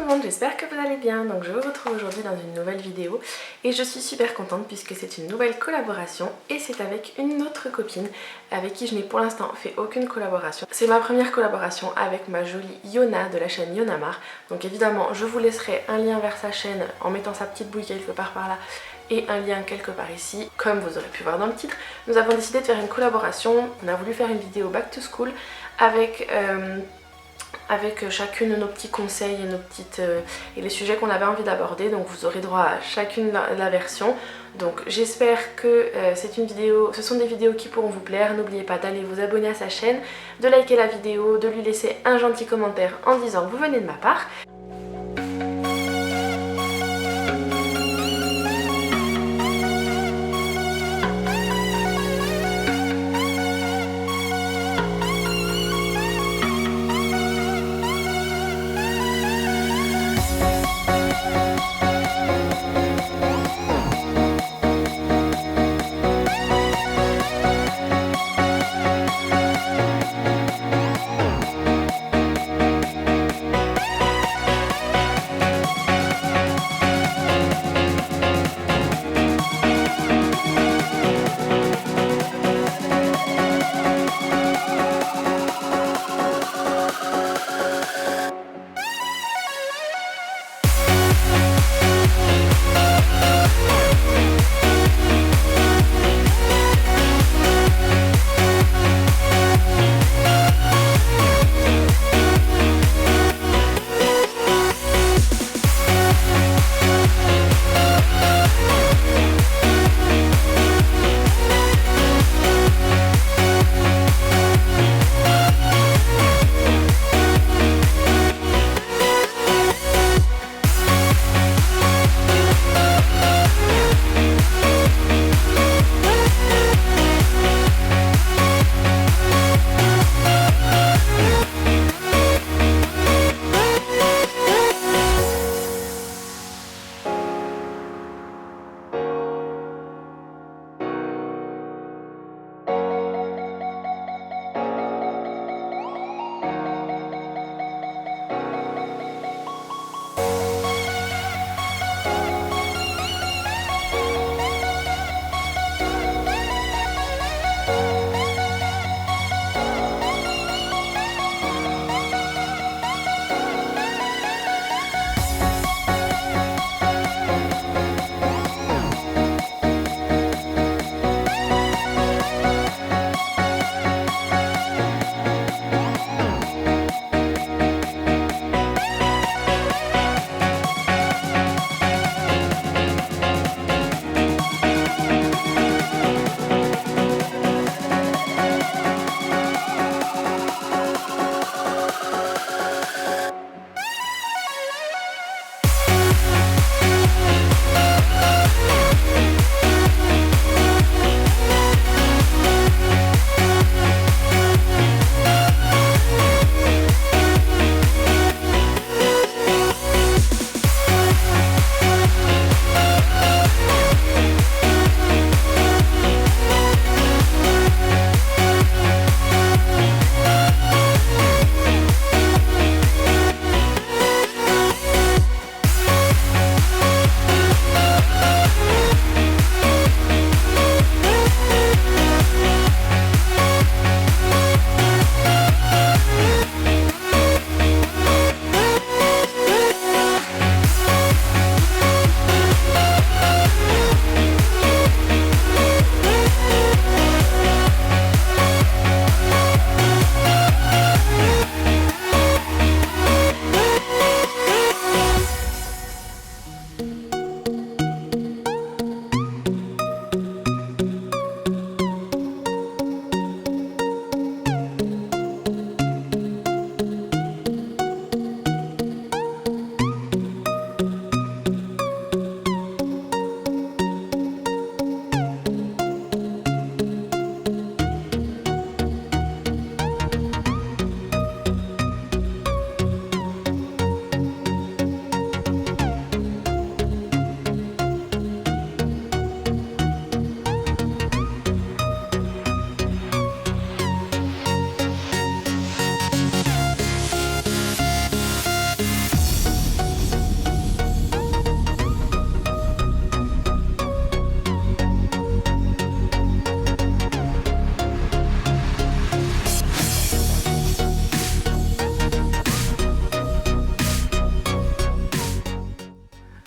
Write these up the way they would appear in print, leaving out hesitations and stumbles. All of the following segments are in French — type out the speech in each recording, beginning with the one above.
le monde, j'espère que vous allez bien. Donc je vous retrouve aujourd'hui dans une nouvelle vidéo et je suis super contente puisque c'est une nouvelle collaboration et c'est avec une autre copine avec qui je n'ai pour l'instant fait aucune collaboration. C'est ma première collaboration avec ma jolie Yona de la chaîne Yonamar. Donc évidemment je vous laisserai un lien vers sa chaîne en mettant sa petite bouille quelque part par là et un lien quelque part ici. Comme vous aurez pu voir dans le titre, nous avons décidé de faire une collaboration. On a voulu faire une vidéo back to school avec chacune nos petits conseils et les sujets qu'on avait envie d'aborder. Donc vous aurez droit à chacune la version. Donc j'espère que ce sont des vidéos qui pourront vous plaire. N'oubliez pas d'aller vous abonner à sa chaîne, de liker la vidéo, de lui laisser un gentil commentaire en disant que vous venez de ma part.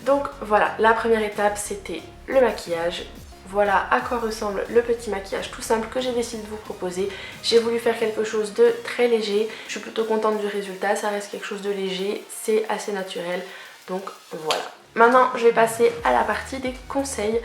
Donc voilà, la première étape c'était le maquillage. Voilà à quoi ressemble le petit maquillage tout simple que j'ai décidé de vous proposer. J'ai voulu faire quelque chose de très léger. Je suis plutôt contente du résultat, ça reste quelque chose de léger, c'est assez naturel. Donc voilà. Maintenant je vais passer à la partie des conseils.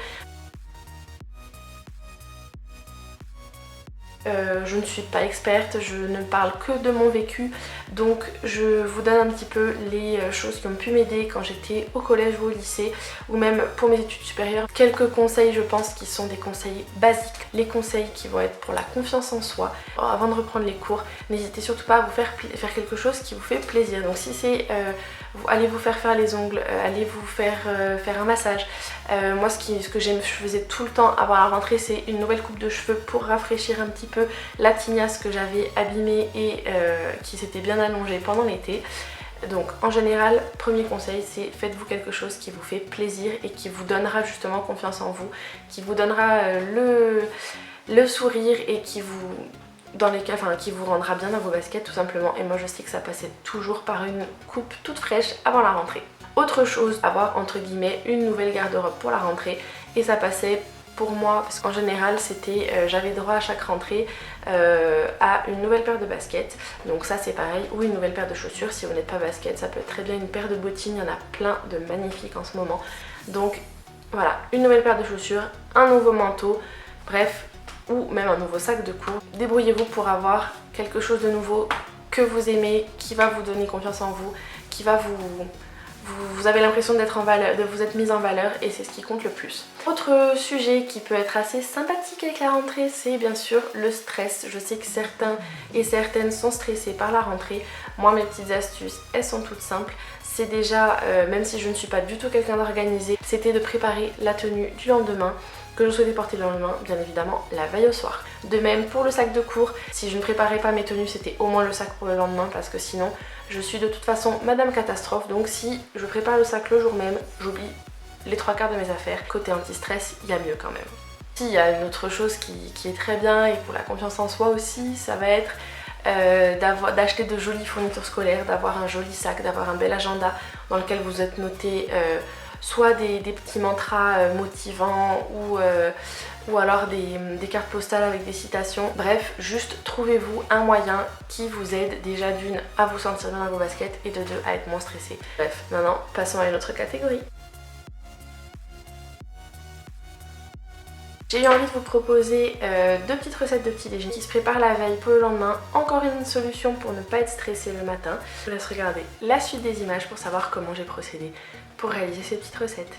Je ne suis pas experte, je ne parle que de mon vécu, donc je vous donne un petit peu les choses qui ont pu m'aider quand j'étais au collège ou au lycée, ou même pour mes études supérieures. Quelques conseils je pense qui sont des conseils basiques, les conseils qui vont être pour la confiance en soi. Alors, avant de reprendre les cours, n'hésitez surtout pas à vous faire quelque chose qui vous fait plaisir. Donc si c'est allez vous faire les ongles, allez vous faire un massage. Moi ce que je faisais tout le temps avant la rentrée, c'est une nouvelle coupe de cheveux pour rafraîchir un petit peu la tignasse que j'avais abîmée et qui s'était bien allongée pendant l'été. Donc en général, premier conseil, c'est faites-vous quelque chose qui vous fait plaisir et qui vous donnera justement confiance en vous, qui vous donnera le sourire et qui vous qui vous rendra bien dans vos baskets tout simplement. Et moi je sais que ça passait toujours par une coupe toute fraîche avant la rentrée. Autre chose, avoir entre guillemets une nouvelle garde-robe pour la rentrée, et ça passait pour moi parce qu'en général c'était j'avais droit à chaque rentrée à une nouvelle paire de baskets, donc ça c'est pareil, ou une nouvelle paire de chaussures. Si vous n'êtes pas basket, ça peut être très bien une paire de bottines, il y en a plein de magnifiques en ce moment. Donc voilà, une nouvelle paire de chaussures, un nouveau manteau, bref, ou même un nouveau sac de cours. Débrouillez-vous pour avoir quelque chose de nouveau que vous aimez, qui va vous donner confiance en vous, qui va vous avez l'impression d'être en valeur, de vous être mise en valeur, et c'est ce qui compte le plus. Autre sujet qui peut être assez sympathique avec la rentrée, c'est bien sûr le stress. Je sais que certains et certaines sont stressés par la rentrée. Moi mes petites astuces, elles sont toutes simples. C'est déjà, même si je ne suis pas du tout quelqu'un d'organisé, c'était de préparer la tenue du lendemain que je souhaitais porter le lendemain, bien évidemment la veille au soir. De même pour le sac de cours, si je ne préparais pas mes tenues, c'était au moins le sac pour le lendemain, parce que sinon je suis de toute façon madame catastrophe. Donc si je prépare le sac le jour même, j'oublie les 3/4 de mes affaires. Côté anti-stress, il y a mieux quand même. Si, il y a une autre chose qui est très bien, et pour la confiance en soi aussi, ça va être d'acheter de jolies fournitures scolaires, d'avoir un joli sac, d'avoir un bel agenda dans lequel vous êtes noté soit des petits mantras motivants, ou alors des cartes postales avec des citations. Bref, juste trouvez-vous un moyen qui vous aide déjà d'une à vous sentir bien dans vos baskets, et de deux à être moins stressé. Bref, maintenant passons à une autre catégorie. J'ai eu envie de vous proposer deux petites recettes de petit déjeuner qui se préparent la veille pour le lendemain. Encore une solution pour ne pas être stressé le matin. Je vous laisse regarder la suite des images pour savoir comment j'ai procédé pour réaliser ces petites recettes.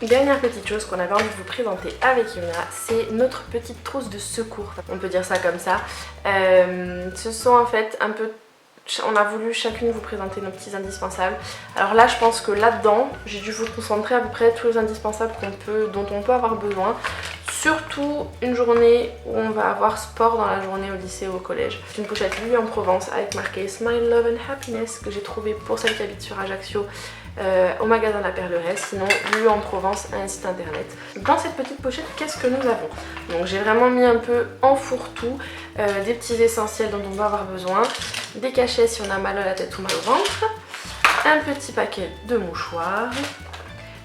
Dernière petite chose qu'on avait envie de vous présenter avec Yumina, c'est notre petite trousse de secours, on peut dire ça comme ça. Ce sont en fait un peu... On a voulu chacune vous présenter nos petits indispensables. Alors là je pense que là-dedans j'ai dû vous concentrer à peu près tous les indispensables dont on peut avoir besoin. Surtout une journée où on va avoir sport dans la journée au lycée ou au collège. C'est une pochette Lui en Provence avec marqué Smile, Love and Happiness que j'ai trouvé pour celle qui habite sur Ajaccio au magasin La Perleresse. Sinon Lui en Provence a un site internet. Dans cette petite pochette, qu'est-ce que nous avons? Donc j'ai vraiment mis un peu en fourre-tout des petits essentiels dont on va avoir besoin, des cachets si on a mal à la tête ou mal au ventre, un petit paquet de mouchoirs.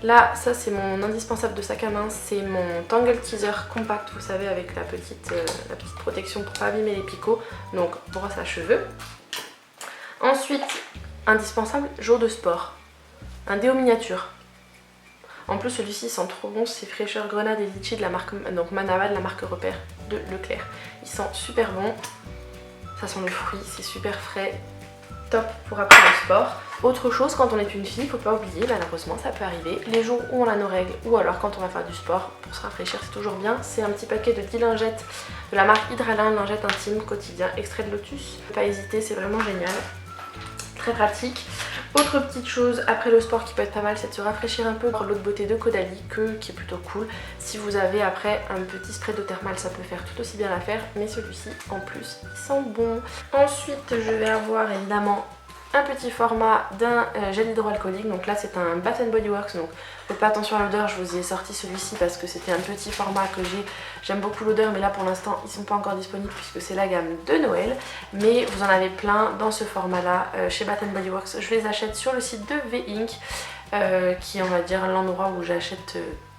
Là, ça c'est mon indispensable de sac à main, c'est mon Tangle Teaser compact, vous savez, avec la petite protection pour pas abîmer les picots, donc brosse à cheveux. Ensuite, indispensable, jour de sport, un déo miniature. En plus celui-ci sent trop bon, c'est fraîcheur grenade et litchi de la marque, donc Manava de la marque Repère de Leclerc. Il sent super bon, ça sent le fruit, c'est super frais, top pour après le sport. Autre chose, quand on est une fille, faut pas oublier, malheureusement ça peut arriver, les jours où on a nos règles ou alors quand on va faire du sport, pour se rafraîchir c'est toujours bien, c'est un petit paquet de 10 lingettes de la marque Hydralin, lingettes intimes quotidien, extrait de lotus. Faut pas hésiter, c'est vraiment génial, très pratique. Autre petite chose après le sport qui peut être pas mal, c'est de se rafraîchir un peu dans l'eau de beauté de Caudalie, qui est plutôt cool. Si vous avez après un petit spray d'eau thermale, ça peut faire tout aussi bien l'affaire, mais celui-ci en plus il sent bon. Ensuite je vais avoir évidemment un petit format d'un gel hydroalcoolique, donc là c'est un Bath Body Works, donc faites pas attention à l'odeur, je vous ai sorti celui-ci parce que c'était un petit format que j'aime beaucoup l'odeur, mais là pour l'instant ils sont pas encore disponibles puisque c'est la gamme de Noël, mais vous en avez plein dans ce format là chez Bath Body Works. Je les achète sur le site de V-Ink qui est on va dire l'endroit où j'achète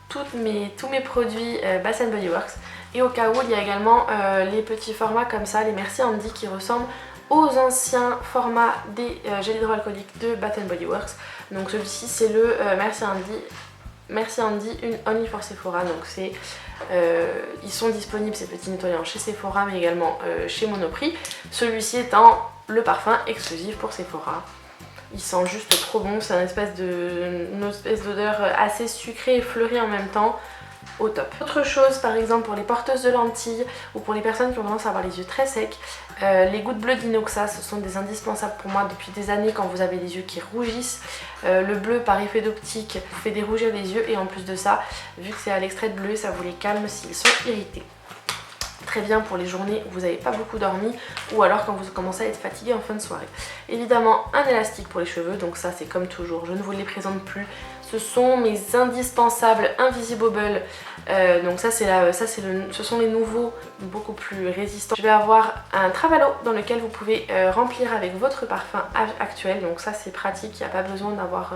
tous mes produits Bath Body Works, et au cas où il y a également les petits formats comme ça, les Merci Andy, qui ressemblent aux anciens formats des gels hydroalcooliques de Bath Body Works. Donc celui-ci c'est le Merci Andy une Only for Sephora. Donc ils sont disponibles ces petits nettoyants chez Sephora mais également chez Monoprix. Celui-ci étant le parfum exclusif pour Sephora. Il sent juste trop bon, c'est une espèce d'odeur assez sucrée et fleurie en même temps. Au top. Autre chose par exemple pour les porteuses de lentilles ou pour les personnes qui ont tendance à avoir les yeux très secs, les gouttes bleues d'Inoxa, ce sont des indispensables pour moi depuis des années quand vous avez les yeux qui rougissent. Le bleu par effet d'optique vous fait dérougir les yeux et en plus de ça, vu que c'est à l'extrait de bleu, ça vous les calme s'ils sont irrités. Très bien pour les journées où vous n'avez pas beaucoup dormi ou alors quand vous commencez à être fatigué en fin de soirée. Évidemment un élastique pour les cheveux, donc ça c'est comme toujours, je ne vous les présente plus. Ce sont mes indispensables Invisibobble, donc ce sont les nouveaux, beaucoup plus résistants. Je vais avoir un Travalo dans lequel vous pouvez remplir avec votre parfum actuel, donc ça c'est pratique, il n'y a pas besoin d'avoir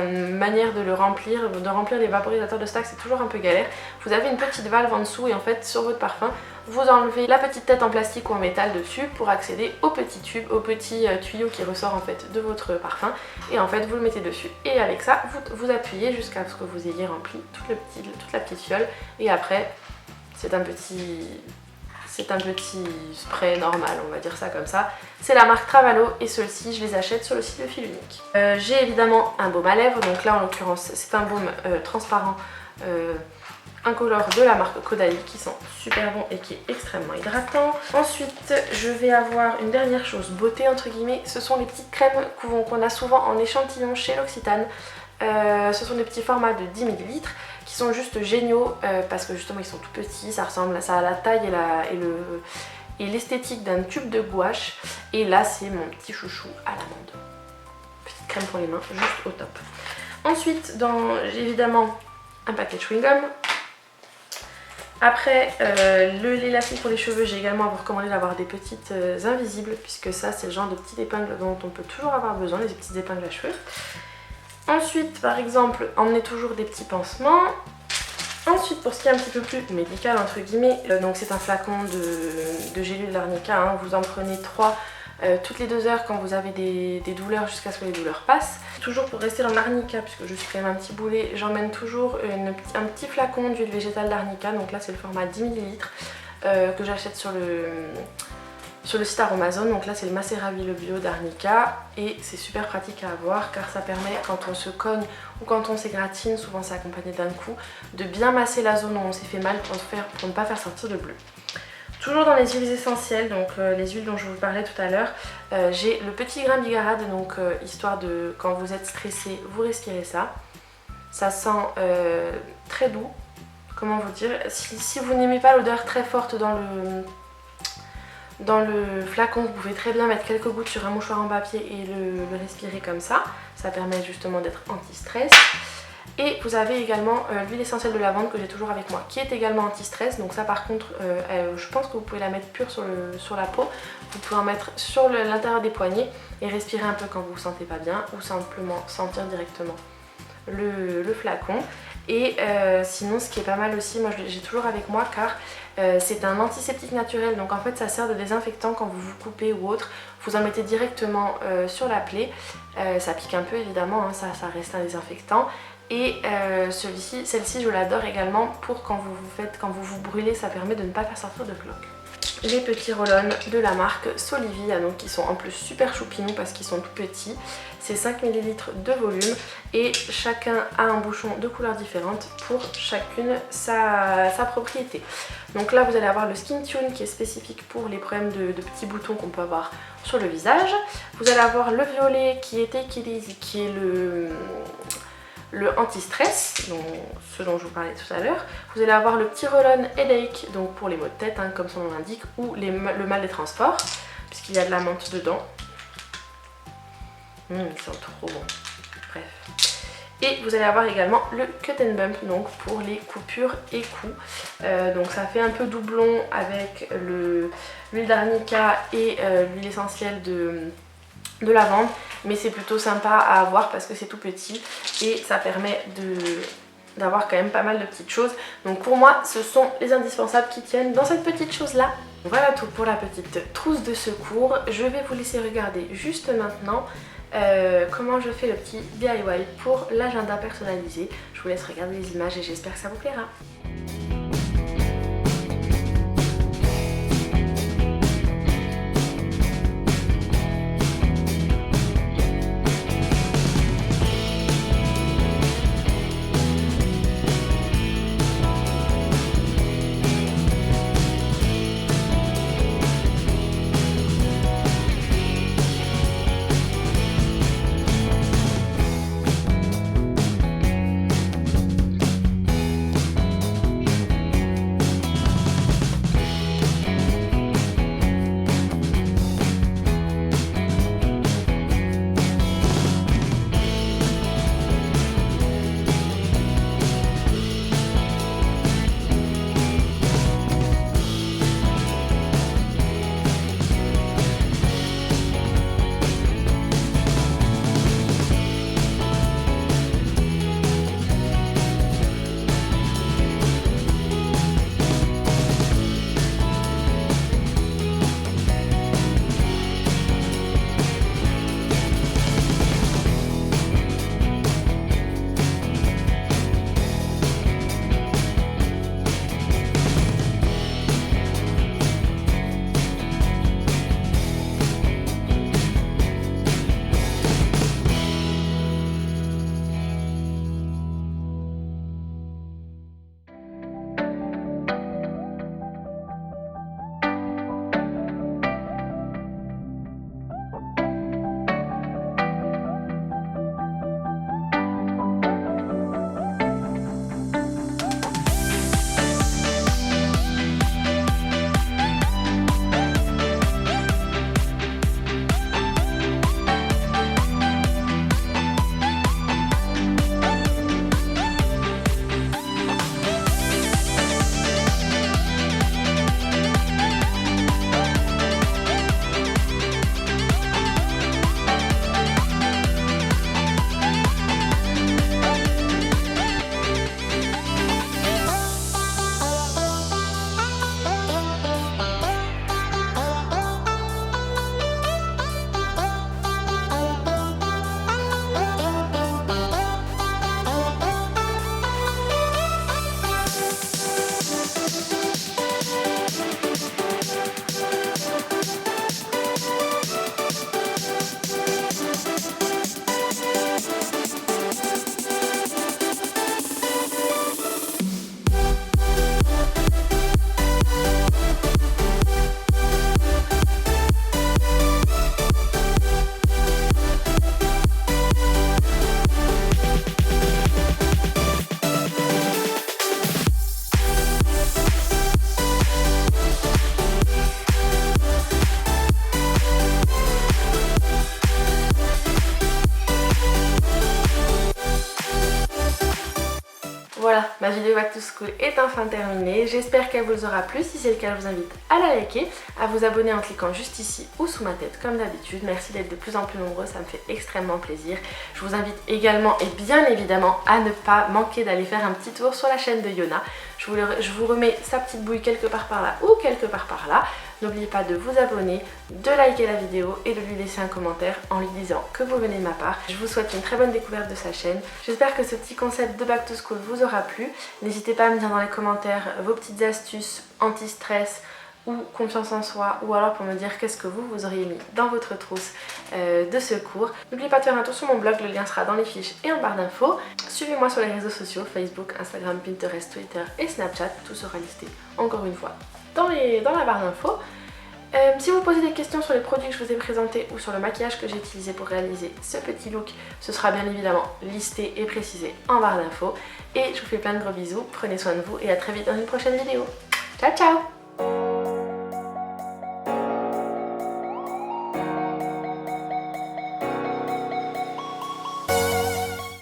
une manière de le remplir, de remplir les vaporisateurs de stock, c'est toujours un peu galère. Vous avez une petite valve en dessous et en fait sur votre parfum vous enlevez la petite tête en plastique ou en métal dessus pour accéder au petit tube, au petit tuyau qui ressort en fait de votre parfum, et en fait vous le mettez dessus et avec ça vous appuyez jusqu'à ce que vous ayez rempli toute la petite fiole, et après c'est un petit spray normal, on va dire ça comme ça. C'est la marque Travalo et ceux-ci je les achète sur le site de Fil Unique. J'ai évidemment un baume à lèvres, donc là en l'occurrence c'est un baume transparent incolore de la marque Caudalie qui sent super bon et qui est extrêmement hydratant. Ensuite je vais avoir une dernière chose beauté entre guillemets, ce sont les petites crèmes qu'on a souvent en échantillon chez L'Occitane. Ce sont des petits formats de 10 ml qui sont juste géniaux parce que justement ils sont tout petits, ça ressemble à la taille et l'esthétique d'un tube de gouache, et là c'est mon petit chouchou à l'amande. Petite crème pour les mains, juste au top. Ensuite j'ai évidemment un paquet de chewing-gum. Après l'élastique pour les cheveux, j'ai également recommandé d'avoir des petites invisibles, puisque ça c'est le genre de petites épingles dont on peut toujours avoir besoin, les petites épingles à cheveux. Ensuite par exemple, emmenez toujours des petits pansements. Ensuite pour ce qui est un petit peu plus médical entre guillemets, donc c'est un flacon de gélules d'arnica, hein, vous en prenez 3 toutes les 2 heures quand vous avez des douleurs jusqu'à ce que les douleurs passent. Toujours pour rester dans l'arnica, puisque je suis quand même un petit boulet, j'emmène toujours un petit flacon d'huile végétale d'arnica, donc là c'est le format 10 ml que j'achète sur sur le site Aromazone. Donc là c'est le Macera Huile Bio d'Arnica et c'est super pratique à avoir car ça permet quand on se cogne ou quand on s'égratine, souvent c'est accompagné d'un coup, de bien masser la zone où on s'est fait mal pour ne pas faire sortir de bleu. Toujours dans les huiles essentielles, donc les huiles dont je vous parlais tout à l'heure, j'ai le petit grain bigarade, donc histoire de quand vous êtes stressé, vous respirez ça. Ça sent très doux, comment vous dire, si vous n'aimez pas l'odeur très forte dans le flacon, vous pouvez très bien mettre quelques gouttes sur un mouchoir en papier et le respirer comme ça. Ça permet justement d'être anti-stress. Et vous avez également l'huile essentielle de lavande que j'ai toujours avec moi, qui est également anti-stress. Donc ça par contre, je pense que vous pouvez la mettre pure sur la peau. Vous pouvez en mettre sur l'intérieur des poignets et respirer un peu quand vous vous sentez pas bien, ou simplement sentir directement le flacon. Et sinon ce qui est pas mal aussi, moi j'ai toujours avec moi car c'est un antiseptique naturel, donc en fait ça sert de désinfectant quand vous vous coupez ou autre. Vous en mettez directement sur la plaie, ça pique un peu évidemment, hein, ça reste un désinfectant. Et celle-ci je l'adore également pour quand vous vous brûlez, ça permet de ne pas faire sortir de cloques. Les petits roll-on de la marque Solivia, donc qui sont en plus super choupinous parce qu'ils sont tout petits. C'est 5 ml de volume et chacun a un bouchon de couleurs différentes pour chacune sa propriété. Donc là vous allez avoir le Skin Tune qui est spécifique pour les problèmes de petits boutons qu'on peut avoir sur le visage. Vous allez avoir le violet qui est Take It Easy, qui est le anti-stress, donc ce dont je vous parlais tout à l'heure. Vous allez avoir le petit roll-on headache, donc pour les maux de tête, hein, comme son nom l'indique, ou le mal des transports, puisqu'il y a de la menthe dedans. Ils sont trop bons. Bref. Et vous allez avoir également le Cut and Bump, donc pour les coupures et coups. Donc ça fait un peu doublon avec l'huile d'arnica et l'huile essentielle de lavande, mais c'est plutôt sympa à avoir parce que c'est tout petit et ça permet d'avoir quand même pas mal de petites choses. Donc pour moi ce sont les indispensables qui tiennent dans cette petite chose là. Voilà tout pour la petite trousse de secours. Je vais vous laisser regarder juste maintenant comment je fais le petit DIY pour l'agenda personnalisé. Je vous laisse regarder les images et j'espère que ça vous plaira. Ma vidéo Back to School est enfin terminée, j'espère qu'elle vous aura plu. Si c'est le cas, je vous invite à la liker, à vous abonner en cliquant juste ici ou sous ma tête comme d'habitude. Merci d'être de plus en plus nombreux, ça me fait extrêmement plaisir. Je vous invite également et bien évidemment à ne pas manquer d'aller faire un petit tour sur la chaîne de Yona. Je vous remets sa petite bouille quelque part par là ou quelque part par là. N'oubliez pas de vous abonner, de liker la vidéo et de lui laisser un commentaire en lui disant que vous venez de ma part. Je vous souhaite une très bonne découverte de sa chaîne. J'espère que ce petit concept de Back to School vous aura plu. N'hésitez pas à me dire dans les commentaires vos petites astuces anti-stress ou confiance en soi, ou alors pour me dire qu'est-ce que vous auriez mis dans votre trousse de secours. N'oubliez pas de faire un tour sur mon blog, le lien sera dans les fiches et en barre d'infos. Suivez-moi sur les réseaux sociaux, Facebook, Instagram, Pinterest, Twitter et Snapchat, tout sera listé encore une fois dans la barre d'infos. Si vous posez des questions sur les produits que je vous ai présentés ou sur le maquillage que j'ai utilisé pour réaliser ce petit look, ce sera bien évidemment listé et précisé en barre d'infos. Et je vous fais plein de gros bisous, prenez soin de vous et à très vite dans une prochaine vidéo. Ciao ciao!